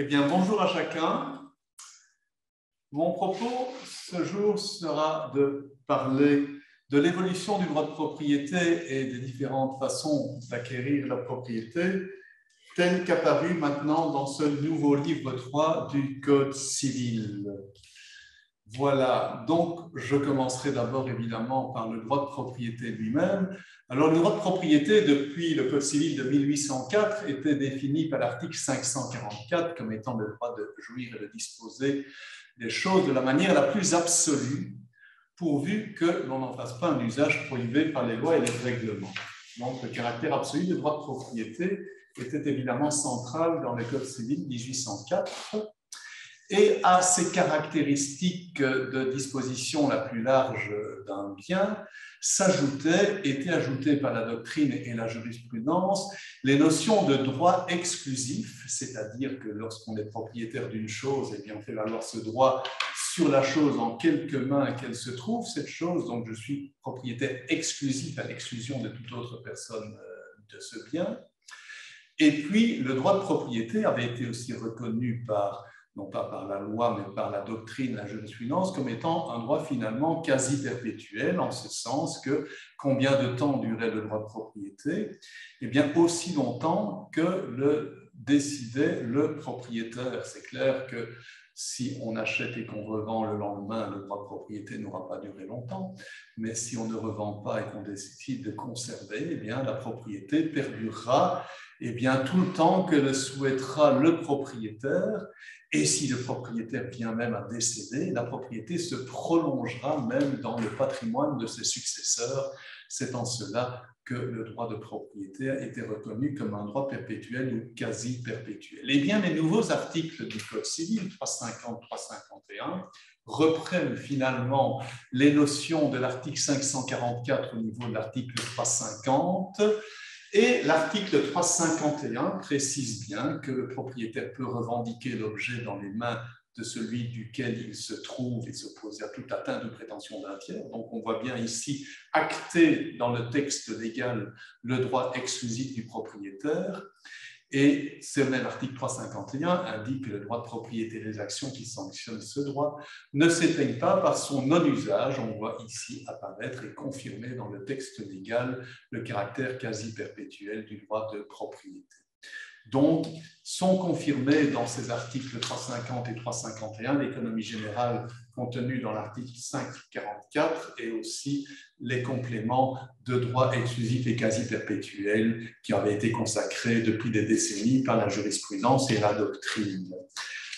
Eh bien, bonjour à chacun. Mon propos ce jour sera de parler de l'évolution du droit de propriété et des différentes façons d'acquérir la propriété, telle qu'apparue maintenant dans ce nouveau livre 3 du Code civil. Voilà, donc je commencerai d'abord évidemment par le droit de propriété lui-même. Alors le droit de propriété, depuis le Code civil de 1804, était défini par l'article 544 comme étant le droit de jouir et de disposer des choses de la manière la plus absolue, pourvu que l'on n'en fasse pas un usage prohibé par les lois et les règlements. Donc le caractère absolu du droit de propriété était évidemment central dans le Code civil 1804. Et à ces caractéristiques de disposition la plus large d'un bien étaient ajoutées par la doctrine et la jurisprudence les notions de droit exclusif, c'est-à-dire que lorsqu'on est propriétaire d'une chose, eh bien on fait valoir ce droit sur la chose en quelque mains qu'elle se trouve, cette chose, donc je suis propriétaire exclusif à l'exclusion de toute autre personne de ce bien. Et puis le droit de propriété avait été aussi reconnu non pas par la loi, mais par la doctrine, la jurisprudence, comme étant un droit finalement quasi perpétuel, en ce sens que combien de temps durait le droit de propriété? Eh bien, aussi longtemps que le décidait le propriétaire. C'est clair que si on achète et qu'on revend le lendemain, le droit de propriété n'aura pas duré longtemps, mais si on ne revend pas et qu'on décide de conserver, eh bien, la propriété perdurera tout le temps que le souhaitera le propriétaire. Et si le propriétaire vient même à décéder, la propriété se prolongera même dans le patrimoine de ses successeurs. C'est en cela que le droit de propriété a été reconnu comme un droit perpétuel ou quasi perpétuel. Eh bien, les nouveaux articles du Code civil, 350, 351, reprennent finalement les notions de l'article 544 au niveau de l'article 350. Et l'article 351 précise bien que le propriétaire peut revendiquer l'objet dans les mains de celui duquel il se trouve et s'opposer à toute atteinte ou prétention d'un tiers. Donc on voit bien ici acté dans le texte légal le droit exclusif du propriétaire. Et ce même article 351 indique que le droit de propriété des actions qui sanctionnent ce droit ne s'éteignent pas par son non-usage. On voit ici apparaître et confirmer dans le texte légal le caractère quasi perpétuel du droit de propriété. Donc, sont confirmés dans ces articles 350 et 351 l'économie générale contenue dans l'article 544 et aussi les compléments de droit exclusif et quasi perpétuel qui avaient été consacrés depuis des décennies par la jurisprudence et la doctrine.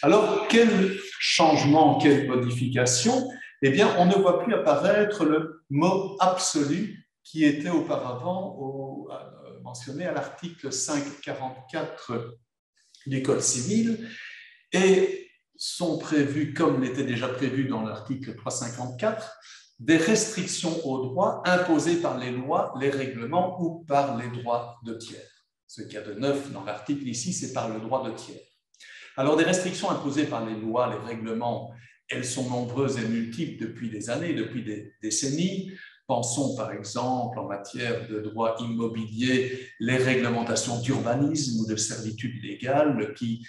Alors, quel changement, quelle modification? Eh bien, on ne voit plus apparaître le mot absolu qui était auparavant mentionné à l'article 544 du Code civil et sont prévus, comme l'était déjà prévu dans l'article 354, des restrictions aux droits imposées par les lois, les règlements ou par les droits de tiers. Ce qu'il y a de neuf dans l'article ici, c'est par le droit de tiers. Alors, des restrictions imposées par les lois, les règlements, elles sont nombreuses et multiples depuis des années, depuis des décennies. Pensons par exemple en matière de droit immobilier, les réglementations d'urbanisme ou de servitude légale qui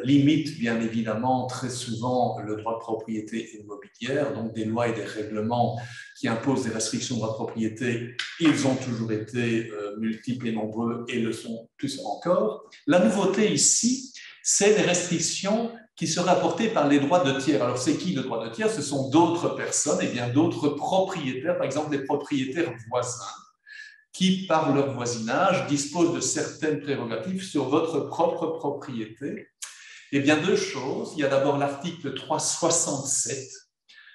limitent bien évidemment très souvent le droit de propriété immobilière, donc des lois et des règlements qui imposent des restrictions de droit de propriété, ils ont toujours été multiples et nombreux et le sont plus encore. La nouveauté ici, c'est les restrictions qui seraient apportées par les droits de tiers. Alors, c'est qui le droit de tiers? Ce sont d'autres personnes, et bien d'autres propriétaires, par exemple les propriétaires voisins, qui, par leur voisinage, disposent de certaines prérogatives sur votre propre propriété. Eh bien, deux choses. Il y a d'abord l'article 367,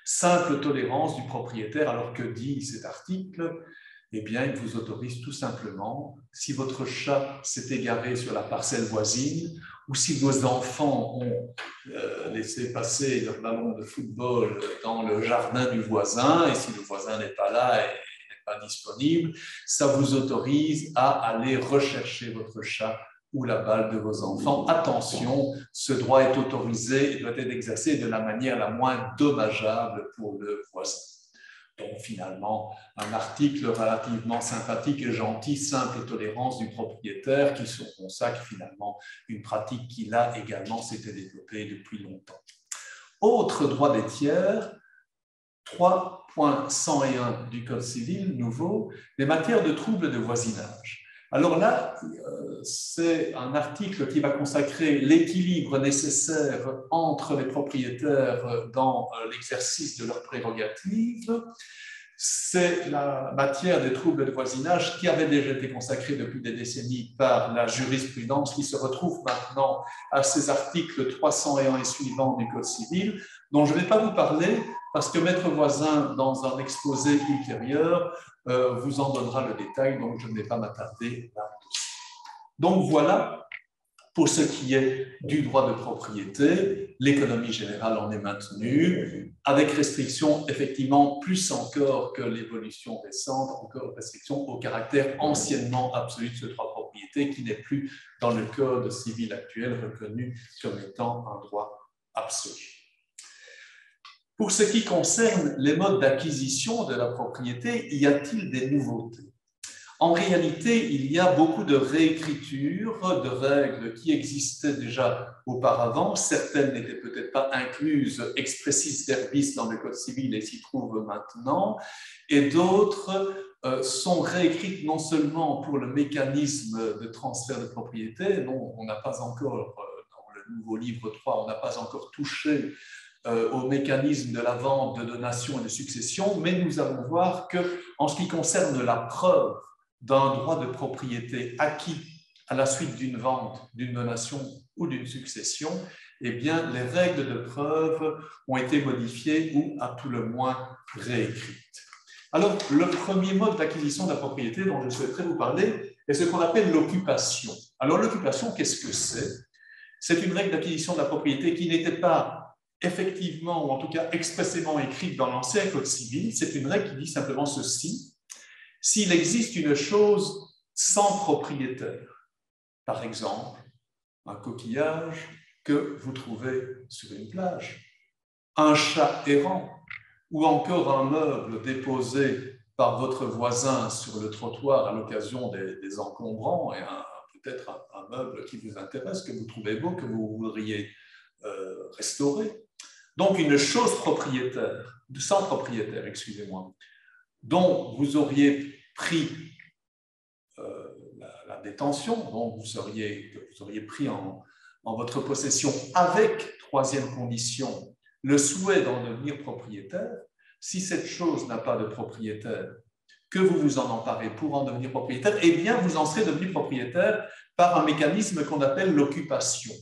simple tolérance du propriétaire. Alors, que dit cet article? Eh bien, il vous autorise tout simplement, si votre chat s'est égaré sur la parcelle voisine ou si vos enfants ont laissé passer leur ballon de football dans le jardin du voisin et si le voisin n'est pas là et n'est pas disponible, ça vous autorise à aller rechercher votre chat ou la balle de vos enfants. Attention, ce droit est autorisé et doit être exercé de la manière la moins dommageable pour le voisin. Donc finalement, un article relativement sympathique et gentil, simple tolérance du propriétaire, qui se consacre finalement une pratique qui là également s'était développée depuis longtemps. Autre droit des tiers, 3.101 du Code civil, nouveau, les matières de troubles de voisinage. Alors là, c'est un article qui va consacrer l'équilibre nécessaire entre les propriétaires dans l'exercice de leurs prérogatives. C'est la matière des troubles de voisinage qui avait déjà été consacrée depuis des décennies par la jurisprudence, qui se retrouve maintenant à ces articles 301 et suivants du Code civil, dont je ne vais pas vous parler parce que Maître Voisin, dans un exposé ultérieur, vous en donnera le détail, donc je ne vais pas m'attarder là-dessus. Donc voilà pour ce qui est du droit de propriété. L'économie générale en est maintenue, avec restrictions effectivement plus encore que l'évolution récente, encore restrictions au caractère anciennement absolu de ce droit de propriété qui n'est plus dans le code civil actuel reconnu comme étant un droit absolu. Pour ce qui concerne les modes d'acquisition de la propriété, y a-t-il des nouveautés? En réalité, il y a beaucoup de réécritures de règles qui existaient déjà auparavant. Certaines n'étaient peut-être pas incluses expressis verbis dans le Code civil et s'y trouvent maintenant. Et d'autres sont réécrites non seulement pour le mécanisme de transfert de propriété, dont on n'a pas encore, dans le nouveau livre 3, on n'a pas encore touché au mécanisme de la vente, de donation et de succession, mais nous allons voir qu'en ce qui concerne la preuve d'un droit de propriété acquis à la suite d'une vente, d'une donation ou d'une succession, eh bien, les règles de preuve ont été modifiées ou à tout le moins réécrites. Alors, le premier mode d'acquisition de la propriété dont je souhaiterais vous parler est ce qu'on appelle l'occupation. Alors, l'occupation, qu'est-ce que c'est? C'est une règle d'acquisition de la propriété qui n'était pas effectivement, ou en tout cas expressément écrite dans l'ancien Code civil. C'est une règle qui dit simplement ceci: s'il existe une chose sans propriétaire, par exemple, un coquillage que vous trouvez sur une plage, un chat errant, ou encore un meuble déposé par votre voisin sur le trottoir à l'occasion des encombrants, et peut-être un meuble qui vous intéresse, que vous trouvez beau, que vous voudriez restaurer. Donc une chose propriétaire, sans propriétaire, excusez-moi, dont vous auriez pris la détention, dont vous auriez pris en votre possession avec, troisième condition, le souhait d'en devenir propriétaire. Si cette chose n'a pas de propriétaire, que vous vous en emparez pour en devenir propriétaire, eh bien vous en serez devenu propriétaire par un mécanisme qu'on appelle l'occupation.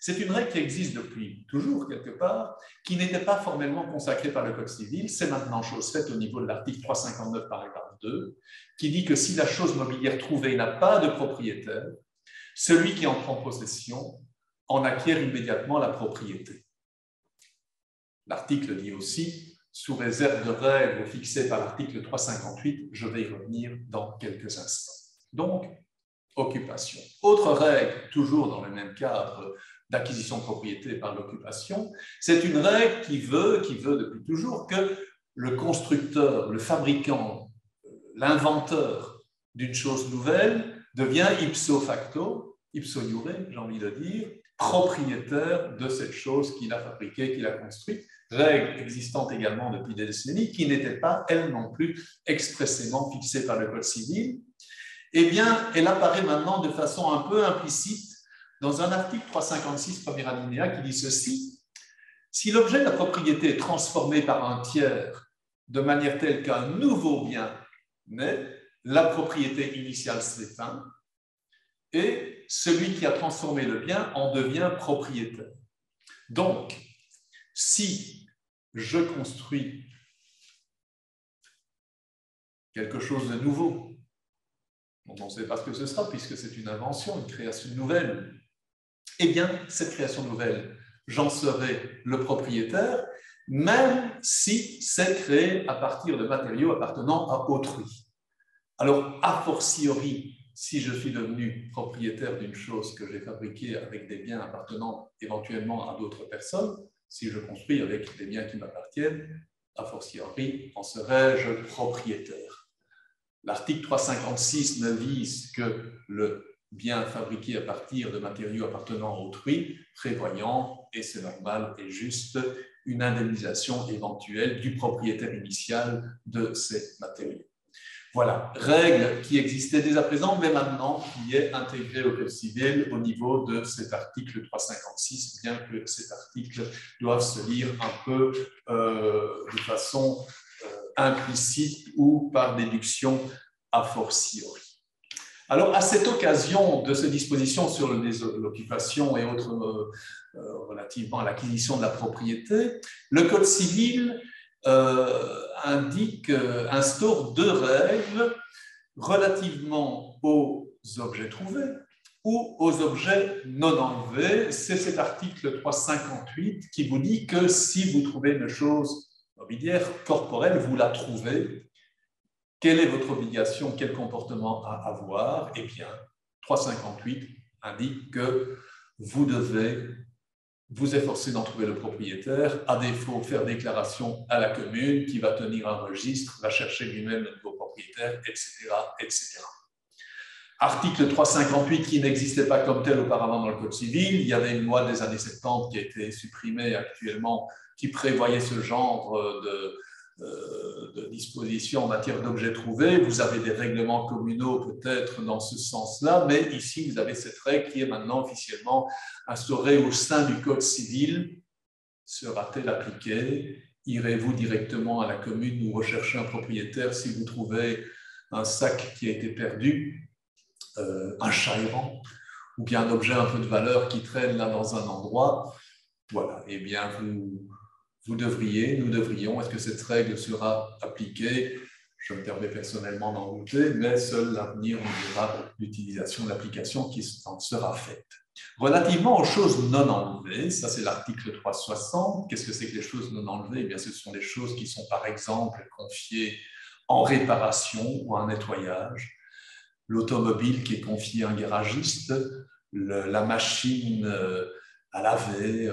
C'est une règle qui existe depuis toujours quelque part, qui n'était pas formellement consacrée par le Code civil. C'est maintenant chose faite au niveau de l'article 359, paragraphe 2, qui dit que si la chose mobilière trouvée n'a pas de propriétaire, celui qui en prend possession en acquiert immédiatement la propriété. L'article dit aussi, sous réserve de règles fixées par l'article 358, je vais y revenir dans quelques instants. Donc, occupation. Autre règle, toujours dans le même cadre d'acquisition de propriété par l'occupation, c'est une règle qui veut depuis toujours que le constructeur, le fabricant, l'inventeur d'une chose nouvelle devient ipso facto, ipso iure, j'ai envie de dire, propriétaire de cette chose qu'il a fabriquée, qu'il a construite. Règle existante également depuis des décennies, qui n'était pas, elle non plus, expressément fixée par le Code civil. Eh bien, elle apparaît maintenant de façon un peu implicite dans un article 356, premier alinéa, qui dit ceci: si l'objet de la propriété est transformé par un tiers de manière telle qu'un nouveau bien naît, la propriété initiale s'éteint et celui qui a transformé le bien en devient propriétaire. Donc, si je construis quelque chose de nouveau, dont on ne sait pas ce que ce sera puisque c'est une invention, une création nouvelle, eh bien, cette création nouvelle, j'en serai le propriétaire, même si c'est créé à partir de matériaux appartenant à autrui. Alors, a fortiori, si je suis devenu propriétaire d'une chose que j'ai fabriquée avec des biens appartenant éventuellement à d'autres personnes, si je construis avec des biens qui m'appartiennent, a fortiori en serais-je propriétaire. L'article 356 ne vise que le bien fabriqué à partir de matériaux appartenant à autrui, prévoyant, et c'est normal et juste, une indemnisation éventuelle du propriétaire initial de ces matériaux. Voilà, règle qui existait dès à présent, mais maintenant qui est intégrée au Code civil au niveau de cet article 356, bien que cet article doive se lire un peu de façon implicite ou par déduction a fortiori. Alors, à cette occasion de ces dispositions sur l'occupation et autres relativement à l'acquisition de la propriété, le Code civil instaure deux règles relativement aux objets trouvés ou aux objets non enlevés. C'est cet article 358 qui vous dit que si vous trouvez une chose mobilière corporelle, vous la trouvez. Quelle est votre obligation, quel comportement à avoir? Eh bien, 358 indique que vous devez vous efforcer d'en trouver le propriétaire, à défaut, faire déclaration à la commune qui va tenir un registre, va chercher lui-même le nouveau propriétaire, etc., etc. Article 358 qui n'existait pas comme tel auparavant dans le Code civil. Il y avait une loi des années 70 qui a été supprimée actuellement, qui prévoyait ce genre de dispositions en matière d'objets trouvés. Vous avez des règlements communaux peut-être dans ce sens-là, mais ici, vous avez cette règle qui est maintenant officiellement instaurée au sein du Code civil. Sera-t-elle appliquée? Irez-vous directement à la commune ou rechercher un propriétaire si vous trouvez un sac qui a été perdu, un chat errant, ou bien un objet un peu de valeur qui traîne là dans un endroit? Voilà, eh bien, nous devrions, est-ce que cette règle sera appliquée? Je me permets personnellement d'en douter, mais seul l'avenir nous dira l'utilisation de l'application qui en sera faite. Relativement aux choses non enlevées, ça c'est l'article 360. Qu'est-ce que c'est que les choses non enlevées? Eh bien, ce sont des choses qui sont par exemple confiées en réparation ou en nettoyage. L'automobile qui est confiée à un garagiste, la machine à laver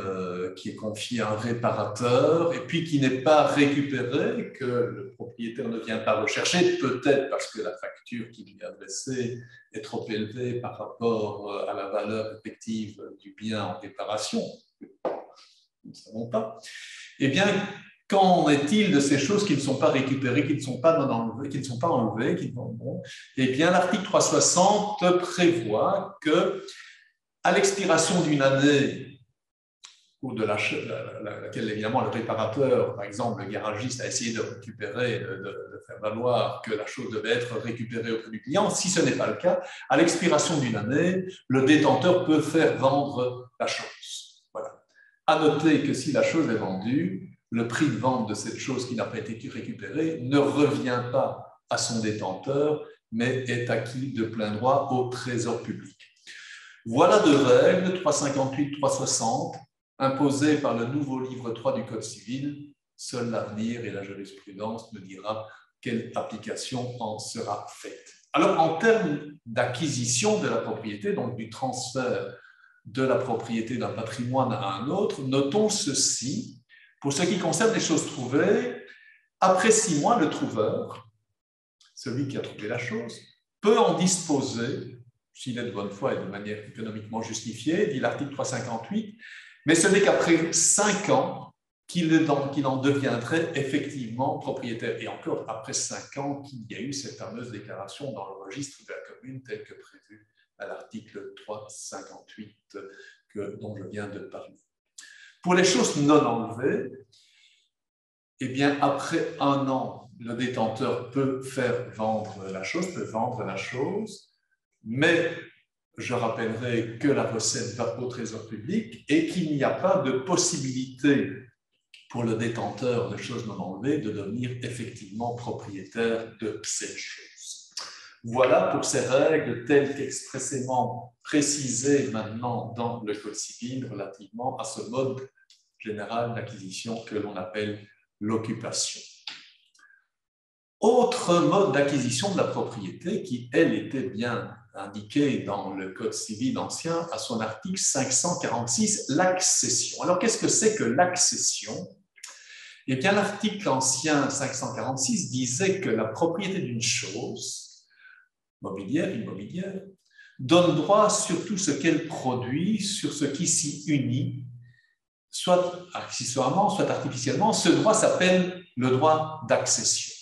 qui est confiée à un réparateur et puis qui n'est pas récupérée, que le propriétaire ne vient pas rechercher, peut-être parce que la facture qui lui est adressée est trop élevée par rapport à la valeur effective du bien en réparation. Nous ne savons pas. Eh bien, qu'en est-il de ces choses qui ne sont pas récupérées, qui ne sont pas enlevées, qui ne sont pas enlevées, Eh bien, l'article 360 prévoit que, à l'expiration d'une année, ou de laquelle, évidemment, le réparateur, par exemple, le garagiste, a essayé de récupérer, de faire valoir que la chose devait être récupérée auprès du client. Si ce n'est pas le cas, à l'expiration d'une année, le détenteur peut faire vendre la chose. Voilà. À noter que si la chose est vendue, le prix de vente de cette chose qui n'a pas été récupérée ne revient pas à son détenteur, mais est acquis de plein droit au trésor public. Voilà deux règles, 358, 360, imposées par le nouveau livre 3 du Code civil. Seul l'avenir et la jurisprudence me dira quelle application en sera faite. Alors, en termes d'acquisition de la propriété, donc du transfert de la propriété d'un patrimoine à un autre, notons ceci. Pour ce qui concerne les choses trouvées, après 6 mois, le trouveur, celui qui a trouvé la chose, peut en disposer, s'il est de bonne foi et de manière économiquement justifiée, dit l'article 358, mais ce n'est qu'après 5 ans qu'il en deviendrait effectivement propriétaire. Et encore après 5 ans qu'il y a eu cette fameuse déclaration dans le registre de la commune telle que prévue à l'article 358 dont je viens de parler. Pour les choses non enlevées, eh bien, après 1 an, le détenteur peut faire vendre la chose, mais je rappellerai que la recette va au trésor public et qu'il n'y a pas de possibilité pour le détenteur de choses non enlevées de devenir effectivement propriétaire de cette chose. Voilà pour ces règles telles qu'expressément précisées maintenant dans le Code civil relativement à ce mode général d'acquisition que l'on appelle l'occupation. Autre mode d'acquisition de la propriété qui, elle, était bien indiquée dans le Code civil ancien à son article 546, l'accession. Alors, qu'est-ce que c'est que l'accession? Eh bien, l'article ancien 546 disait que la propriété d'une chose, mobilière, immobilière, donne droit sur tout ce qu'elle produit, sur ce qui s'y unit, soit accessoirement, soit artificiellement. Ce droit s'appelle le droit d'accession.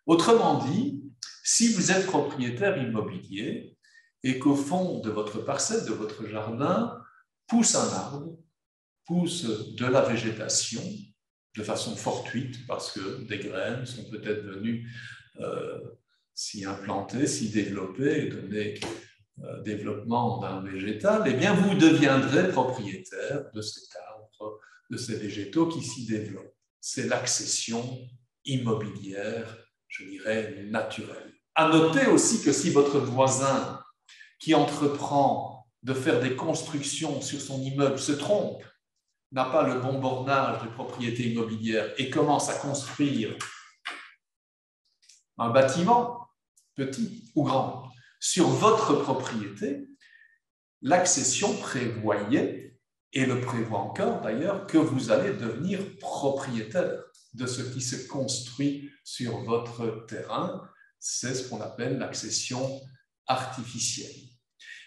Autrement dit, si vous êtes propriétaire immobilier et qu'au fond de votre parcelle, de votre jardin, pousse un arbre, pousse de la végétation de façon fortuite parce que des graines sont peut-être venues s'y implanter, s'y développer et donner développement d'un végétal, eh bien vous deviendrez propriétaire de cet arbre, de ces végétaux qui s'y développent. C'est l'accession immobilière, je dirais, naturelle. À noter aussi que si votre voisin qui entreprend de faire des constructions sur son immeuble se trompe, n'a pas le bon bornage de propriété immobilière et commence à construire un bâtiment, petit ou grand, sur votre propriété, l'accession prévoyait, et le prévoit encore d'ailleurs, que vous allez devenir propriétaire de ce qui se construit sur votre terrain. C'est ce qu'on appelle l'accession artificielle.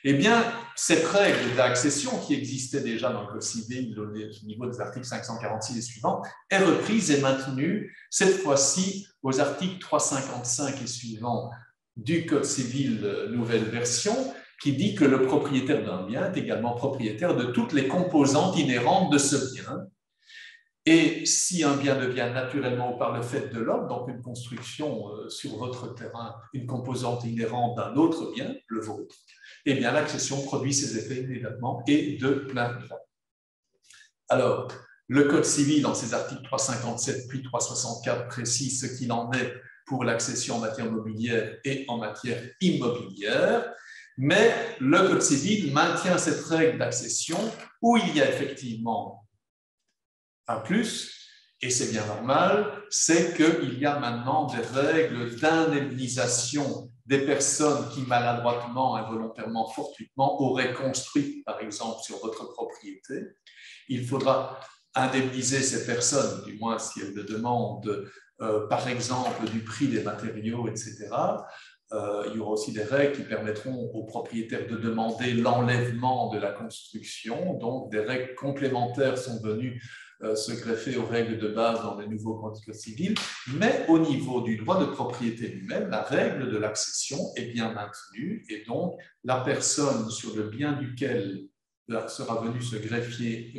Eh bien, cette règle d'accession qui existait déjà dans le Code civil au niveau des articles 546 et suivants est reprise et maintenue, cette fois-ci aux articles 355 et suivants du Code civil nouvelle version, qui dit que le propriétaire d'un bien est également propriétaire de toutes les composantes inhérentes de ce bien. Et si un bien devient naturellement ou par le fait de l'homme, donc une construction sur votre terrain, une composante inhérente d'un autre bien, le vôtre, eh bien l'accession produit ses effets immédiatement et de plein droit. Alors, le Code civil, dans ses articles 357 puis 364, précise ce qu'il en est pour l'accession en matière mobilière et en matière immobilière, mais le Code civil maintient cette règle d'accession où il y a effectivement un plus, et c'est bien normal, c'est qu'il y a maintenant des règles d'indemnisation des personnes qui maladroitement, involontairement, fortuitement auraient construit, par exemple, sur votre propriété. Il faudra indemniser ces personnes, du moins si elles le demandent, par exemple, du prix des matériaux, etc. Il y aura aussi des règles qui permettront aux propriétaires de demander l'enlèvement de la construction. Donc, des règles complémentaires sont venues se greffer aux règles de base dans les nouveaux codes civils, mais au niveau du droit de propriété lui-même, la règle de l'accession est bien maintenue et donc la personne sur le bien duquel sera venu se greffer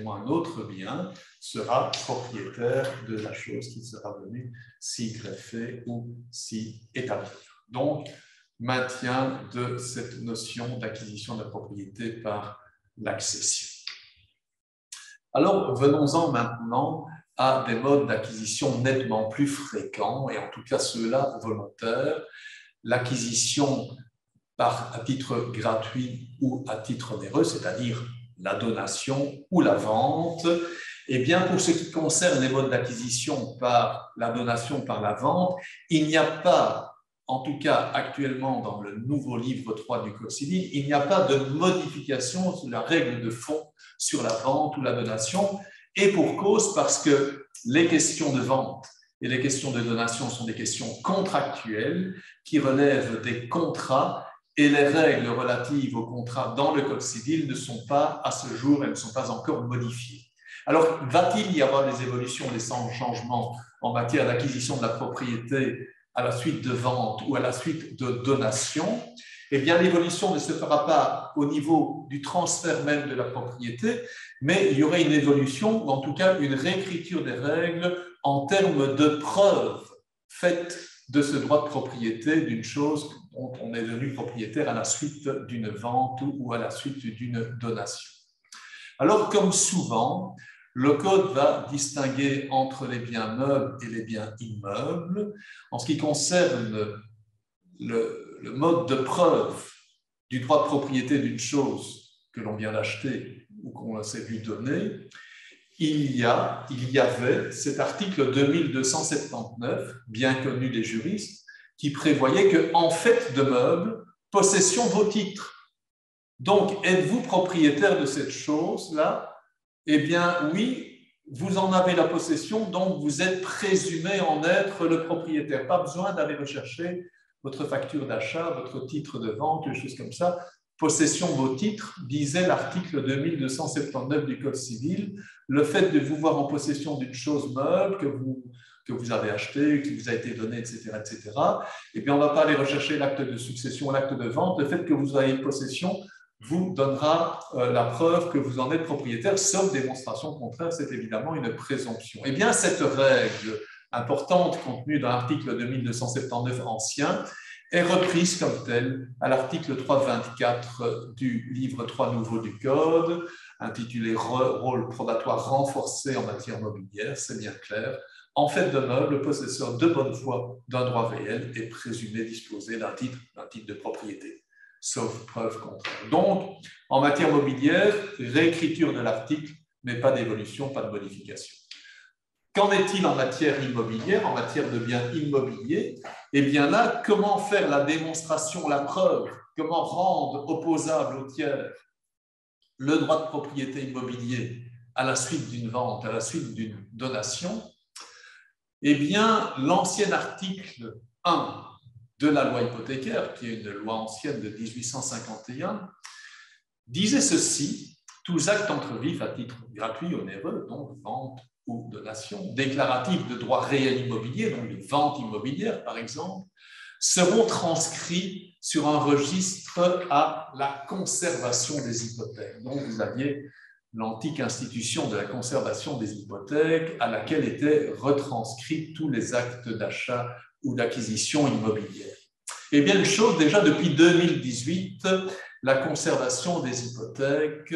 un autre bien sera propriétaire de la chose qui sera venue s'y greffer ou s'y établir. Donc, maintien de cette notion d'acquisition de la propriété par l'accession. Alors, venons-en maintenant à des modes d'acquisition nettement plus fréquents, et en tout cas ceux-là volontaires, l'acquisition à titre gratuit ou à titre onéreux, c'est-à-dire la donation ou la vente. Eh bien, pour ce qui concerne les modes d'acquisition par la donation, par la vente, il n'y a pas, en tout cas actuellement dans le nouveau livre 3 du Code civil, il n'y a pas de modification sur la règle de fond sur la vente ou la donation, et pour cause parce que les questions de vente et les questions de donation sont des questions contractuelles qui relèvent des contrats, et les règles relatives aux contrats dans le Code civil ne sont pas, à ce jour, elles ne sont pas encore modifiées. Alors, va-t-il y avoir des évolutions, des changements en matière d'acquisition de la propriété à la suite de vente ou à la suite de donation? Eh bien, l'évolution ne se fera pas au niveau du transfert même de la propriété, mais il y aurait une évolution, ou en tout cas une réécriture des règles en termes de preuves faites de ce droit de propriété d'une chose dont on est devenu propriétaire à la suite d'une vente ou à la suite d'une donation. Alors, comme souvent, le Code va distinguer entre les biens meubles et les biens immeubles. En ce qui concerne le mode de preuve du droit de propriété d'une chose que l'on vient d'acheter ou qu'on s'est vu donner, il y avait cet article 2279, bien connu des juristes, qui prévoyait qu'en fait de meubles, possession vos titres. Donc, êtes-vous propriétaire de cette chose-là? Eh bien, oui, vous en avez la possession, donc vous êtes présumé en être le propriétaire. Pas besoin d'aller rechercher votre facture d'achat, votre titre de vente, quelque chose comme ça. Possession vos titres, disait l'article 2279 du Code civil. Le fait de vous voir en possession d'une chose meuble que vous avez achetée, qui vous a été donnée, etc., etc., eh bien, on ne va pas aller rechercher l'acte de succession, l'acte de vente. Le fait que vous ayez possession vous donnera la preuve que vous en êtes propriétaire, sauf démonstration contraire, c'est évidemment une présomption. Eh bien, cette règle importante contenue dans l'article 2279 ancien est reprise comme telle à l'article 324 du livre 3 nouveau du Code, intitulé « Rôle probatoire renforcé en matière mobilière », c'est bien clair. En fait de meuble, le possesseur de bonne foi d'un droit réel est présumé disposer d'un titre de propriété, sauf preuve contraire. Donc, en matière mobilière, réécriture de l'article, mais pas d'évolution, pas de modification. Qu'en est-il en matière immobilière, en matière de biens immobiliers? Eh bien là, comment faire la démonstration, la preuve, comment rendre opposable au tiers le droit de propriété immobilier à la suite d'une vente, à la suite d'une donation? Eh bien, l'ancien article 1 de la loi hypothécaire, qui est une loi ancienne de 1851, disait ceci: tous actes entre vifs à titre gratuit ou onéreux, donc vente ou donation, déclaratifs de droit réel immobilier, donc de vente immobilière par exemple, seront transcrits sur un registre à la conservation des hypothèques. Donc vous aviez l'antique institution de la conservation des hypothèques à laquelle étaient retranscrits tous les actes d'achat ou d'acquisition immobilière. Eh bien, une chose, déjà depuis 2018, la conservation des hypothèques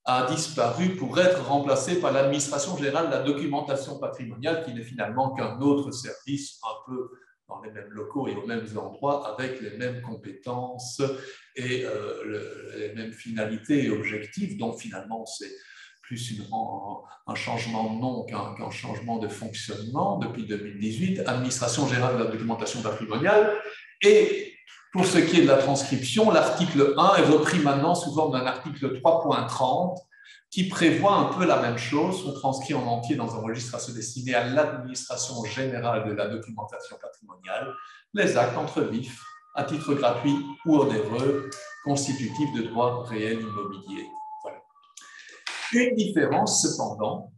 a disparu pour être remplacée par l'administration générale de la documentation patrimoniale, qui n'est finalement qu'un autre service, un peu dans les mêmes locaux et aux mêmes endroits, avec les mêmes compétences et les mêmes finalités et objectifs. Donc finalement, c'est plus un changement de nom qu'un changement de fonctionnement depuis 2018. Administration générale de la documentation patrimoniale. Et pour ce qui est de la transcription, l'article 1 est repris maintenant sous forme d'un article 3.30 qui prévoit un peu la même chose. On transcrit en entier dans un registre à se destiner à l'administration générale de la documentation patrimoniale les actes entre vifs, à titre gratuit ou onéreux, constitutifs de droit réel immobilier. Voilà. Une différence cependant,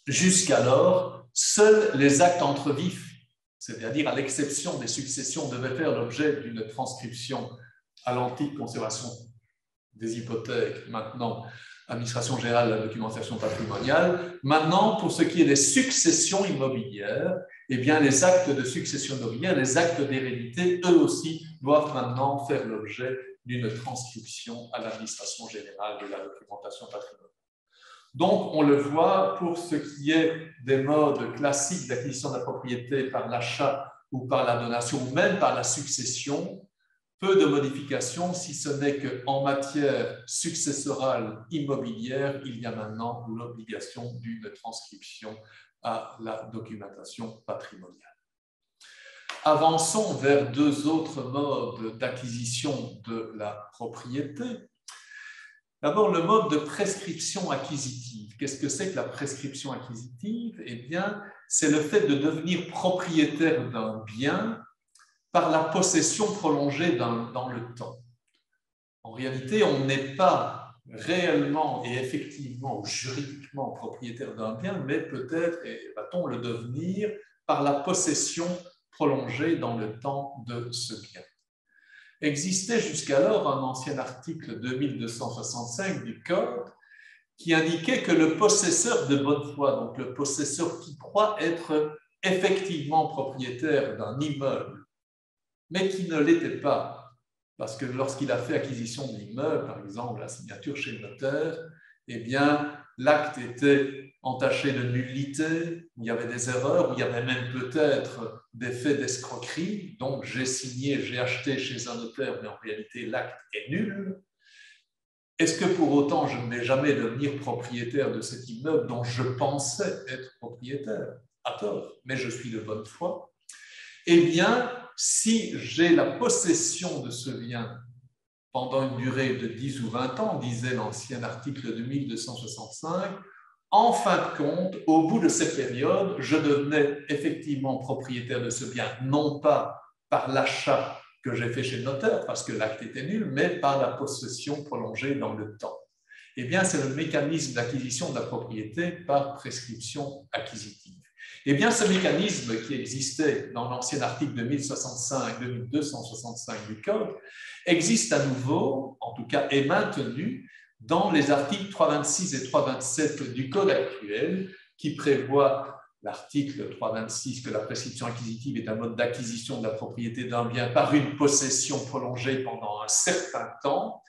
jusqu'alors, seuls les actes entre vifs, c'est-à-dire à l'exception des successions, devaient faire l'objet d'une transcription à l'antique conservation des hypothèques, maintenant administration générale de la documentation patrimoniale. Maintenant, pour ce qui est des successions immobilières, eh bien, les actes de succession immobilière, les actes d'hérédité, eux aussi, doivent maintenant faire l'objet d'une transcription à l'administration générale de la documentation patrimoniale. Donc, on le voit, pour ce qui est des modes classiques d'acquisition de la propriété par l'achat ou par la donation, ou même par la succession, peu de modifications, si ce n'est qu'en matière successorale immobilière, il y a maintenant l'obligation d'une transcription à la documentation patrimoniale. Avançons vers deux autres modes d'acquisition de la propriété. D'abord, le mode de prescription acquisitive. Qu'est-ce que c'est que la prescription acquisitive? Eh bien, c'est le fait de devenir propriétaire d'un bien par la possession prolongée dans le temps. En réalité, on n'est pas réellement et effectivement ou juridiquement propriétaire d'un bien, mais peut-être, et va-t-on le devenir, par la possession prolongée dans le temps de ce bien. Existait jusqu'alors un ancien article 2265 du Code qui indiquait que le possesseur de bonne foi, donc le possesseur qui croit être effectivement propriétaire d'un immeuble, mais qui ne l'était pas, parce que lorsqu'il a fait acquisition de l'immeuble, par exemple la signature chez le notaire, eh bien, l'acte était entaché de nullité, où il y avait des erreurs, où il y avait même peut-être des faits d'escroquerie, donc j'ai signé, j'ai acheté chez un notaire, mais en réalité l'acte est nul. Est-ce que pour autant je ne vais jamais devenir propriétaire de cet immeuble dont je pensais être propriétaire? À tort, mais je suis de bonne foi. Eh bien, si j'ai la possession de ce bien pendant une durée de 10 ou 20 ans, disait l'ancien article de 1265, en fin de compte, au bout de cette période, je devenais effectivement propriétaire de ce bien, non pas par l'achat que j'ai fait chez le notaire, parce que l'acte était nul, mais par la possession prolongée dans le temps. Eh bien, c'est le mécanisme d'acquisition de la propriété par prescription acquisitive. Eh bien, ce mécanisme qui existait dans l'ancien article 2265 du Code existe à nouveau, en tout cas est maintenu, dans les articles 326 et 327 du Code actuel, qui prévoit l'article 326 que la prescription acquisitive est un mode d'acquisition de la propriété d'un bien par une possession prolongée pendant un certain temps.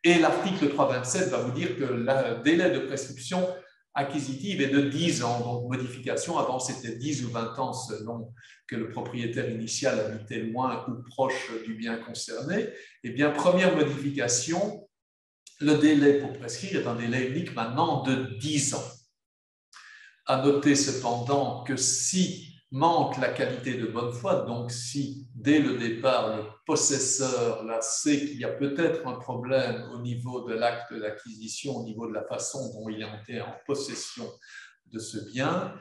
Et l'article 327 va vous dire que le délai de prescription acquisitive est de 10 ans. Donc, modification, avant c'était 10 ou 20 ans selon que le propriétaire initial habitait loin ou proche du bien concerné. Eh bien, première modification, le délai pour prescrire est un délai unique maintenant de 10 ans. À noter cependant que si manque la qualité de bonne foi, donc si dès le départ le possesseur là, sait qu'il y a peut-être un problème au niveau de l'acte d'acquisition, au niveau de la façon dont il est entré en possession de ce bien,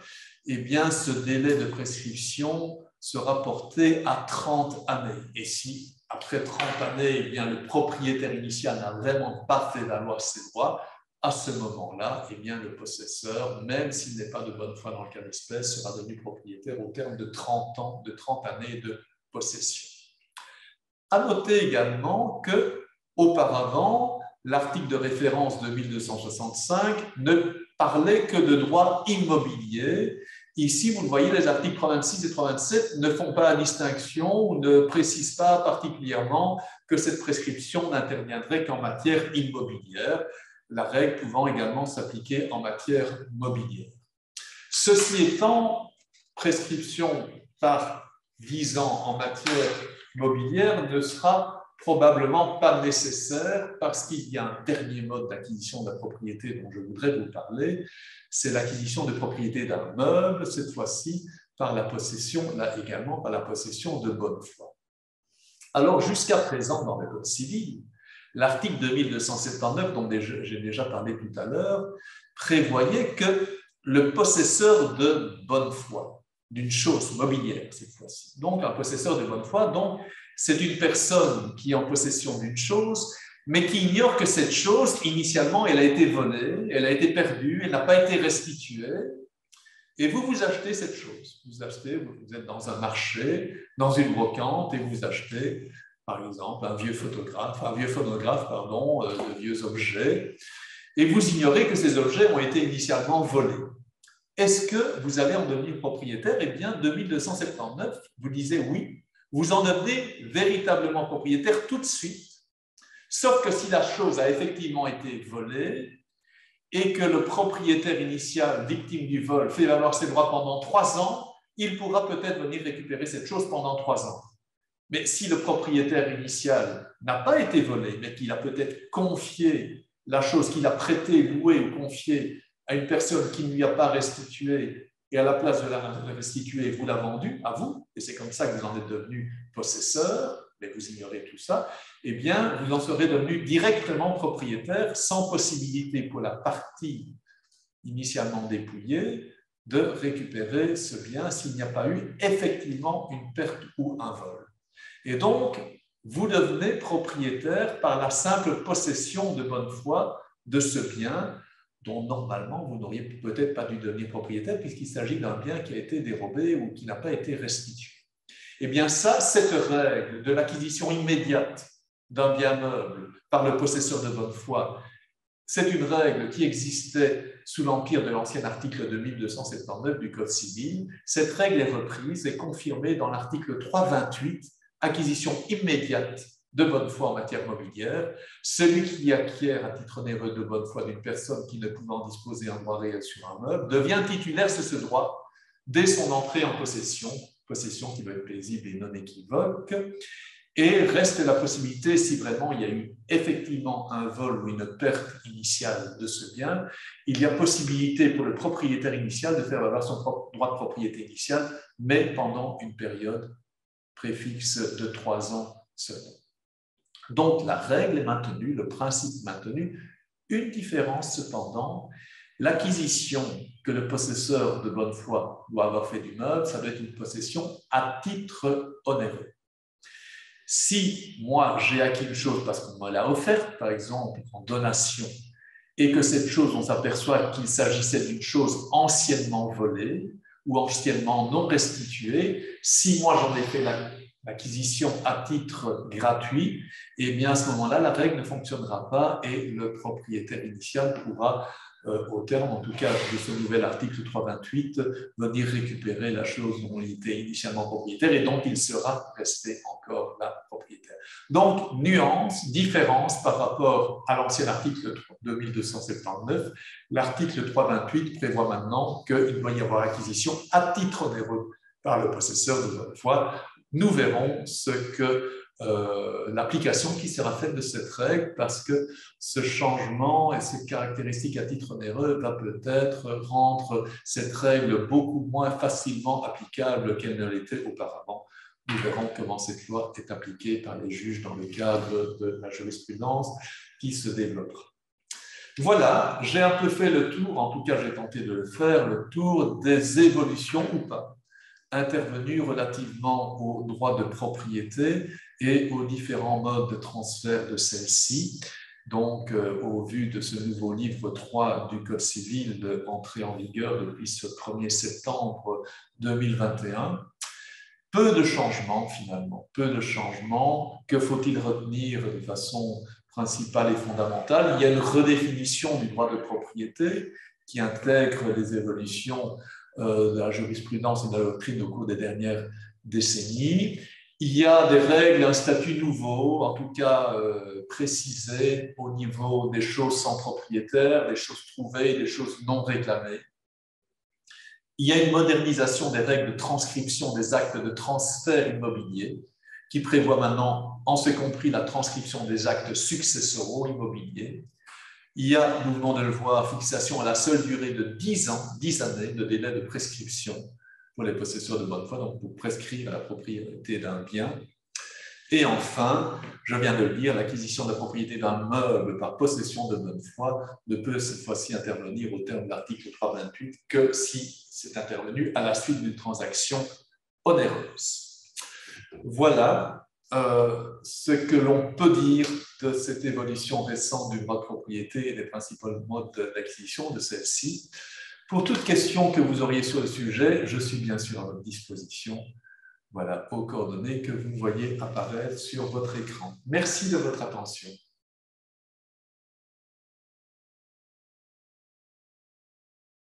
eh bien ce délai de prescription sera porté à 30 années. Et si après 30 années, eh bien, le propriétaire initial n'a vraiment pas fait valoir ses droits, à ce moment-là, eh bien, le possesseur, même s'il n'est pas de bonne foi dans le cas d'espèce, sera devenu propriétaire au terme de 30 ans, de 30 années de possession. À noter également que, auparavant, l'article de référence de 1265 ne parlait que de droits immobiliers. Ici, vous le voyez, les articles 326 et 327 ne font pas la distinction ou ne précisent pas particulièrement que cette prescription n'interviendrait qu'en matière immobilière, la règle pouvant également s'appliquer en matière mobilière. Ceci étant, prescription par 10 ans en matière mobilière ne sera probablement pas nécessaire parce qu'il y a un dernier mode d'acquisition de la propriété dont je voudrais vous parler, c'est l'acquisition de propriété d'un meuble, cette fois-ci par la possession, là également par la possession de bonne foi. Alors jusqu'à présent dans le Code civil, l'article 2279 dont j'ai déjà parlé tout à l'heure prévoyait que le possesseur de bonne foi, d'une chose mobilière cette fois-ci, donc un possesseur de bonne foi, donc c'est une personne qui est en possession d'une chose, mais qui ignore que cette chose, initialement, elle a été volée, elle a été perdue, elle n'a pas été restituée, et vous achetez cette chose. Vous êtes dans un marché, dans une brocante, et vous achetez, par exemple, un vieux phonographe, de vieux objets, et vous ignorez que ces objets ont été initialement volés. Est-ce que vous allez en devenir propriétaire? Eh bien, 2279, vous disiez oui, vous en devenez véritablement propriétaire tout de suite, sauf que si la chose a effectivement été volée et que le propriétaire initial, victime du vol, fait valoir ses droits pendant 3 ans, il pourra peut-être venir récupérer cette chose pendant 3 ans. Mais si le propriétaire initial n'a pas été volé, mais qu'il a peut-être confié la chose qu'il a prêtée, louée ou confiée à une personne qui ne lui a pas restitué, et à la place de la restituer, vous l'a vendue à vous, et c'est comme ça que vous en êtes devenu possesseur, mais vous ignorez tout ça, eh bien, vous en serez devenu directement propriétaire, sans possibilité pour la partie initialement dépouillée de récupérer ce bien s'il n'y a pas eu effectivement une perte ou un vol. Et donc, vous devenez propriétaire par la simple possession de bonne foi de ce bien dont normalement vous n'auriez peut-être pas dû devenir propriétaire puisqu'il s'agit d'un bien qui a été dérobé ou qui n'a pas été restitué. Eh bien ça, cette règle de l'acquisition immédiate d'un bien meuble par le possesseur de bonne foi, c'est une règle qui existait sous l'empire de l'ancien article de 1279 du Code civil. Cette règle est reprise et confirmée dans l'article 328, acquisition immédiate de bonne foi en matière mobilière. Celui qui acquiert à titre onéreux de bonne foi d'une personne qui ne pouvant disposer un droit réel sur un meuble devient titulaire de ce droit dès son entrée en possession qui doit être paisible et non équivoque. Et reste la possibilité, si vraiment il y a eu effectivement un vol ou une perte initiale de ce bien, il y a possibilité pour le propriétaire initial de faire valoir son droit de propriété initial, mais pendant une période préfixe de 3 ans seulement. Donc la règle est maintenue, le principe maintenu, une différence cependant, l'acquisition que le possesseur de bonne foi doit avoir fait du meuble, ça doit être une possession à titre onéreux. Si moi j'ai acquis une chose parce qu'on me l'a offerte, par exemple en donation, et que cette chose, on s'aperçoit qu'il s'agissait d'une chose anciennement volée ou anciennement non restituée, si moi j'en ai fait l'acquisition à titre gratuit, eh bien à ce moment-là, la règle ne fonctionnera pas et le propriétaire initial pourra, au terme en tout cas de ce nouvel article 328, venir récupérer la chose dont il était initialement propriétaire et dont il sera resté encore la propriétaire. Donc, nuance, différence par rapport à l'ancien article 2279, l'article 328 prévoit maintenant qu'il doit y avoir acquisition à titre onéreux par le possesseur de bonne foi. Nous verrons ce que l'application qui sera faite de cette règle, parce que ce changement et cette caractéristique à titre onéreux va peut-être rendre cette règle beaucoup moins facilement applicable qu'elle ne l'était auparavant. Nous verrons comment cette loi est appliquée par les juges dans le cadre de la jurisprudence qui se développera. Voilà, j'ai un peu fait le tour, en tout cas j'ai tenté de le faire, le tour des évolutions ou pas intervenues relativement aux droits de propriété et aux différents modes de transfert de celle-ci. Donc, au vu de ce nouveau livre 3 du Code civil entré en vigueur depuis ce 1er septembre 2021, peu de changements finalement, peu de changements. Que faut-il retenir de façon principale et fondamentale? Il y a une redéfinition du droit de propriété qui intègre les évolutions de la jurisprudence et de la doctrine au cours des dernières décennies. Il y a des règles, un statut nouveau, en tout cas précisé au niveau des choses sans propriétaire, des choses trouvées, des choses non réclamées. Il y a une modernisation des règles de transcription des actes de transfert immobilier qui prévoit maintenant, en ce compris, la transcription des actes successoraux immobiliers. Il y a, nous venons de le voir, fixation à la seule durée de 10 ans, 10 années de délai de prescription pour les possesseurs de bonne foi, donc pour prescrire la propriété d'un bien. Et enfin, je viens de le dire, l'acquisition de la propriété d'un meuble par possession de bonne foi ne peut cette fois-ci intervenir au terme de l'article 328 que si c'est intervenu à la suite d'une transaction onéreuse. Voilà ce que l'on peut dire de cette évolution récente du droit de propriété et des principaux modes d'acquisition de celle-ci. Pour toute question que vous auriez sur le sujet, je suis bien sûr à votre disposition. Voilà, aux coordonnées que vous voyez apparaître sur votre écran. Merci de votre attention.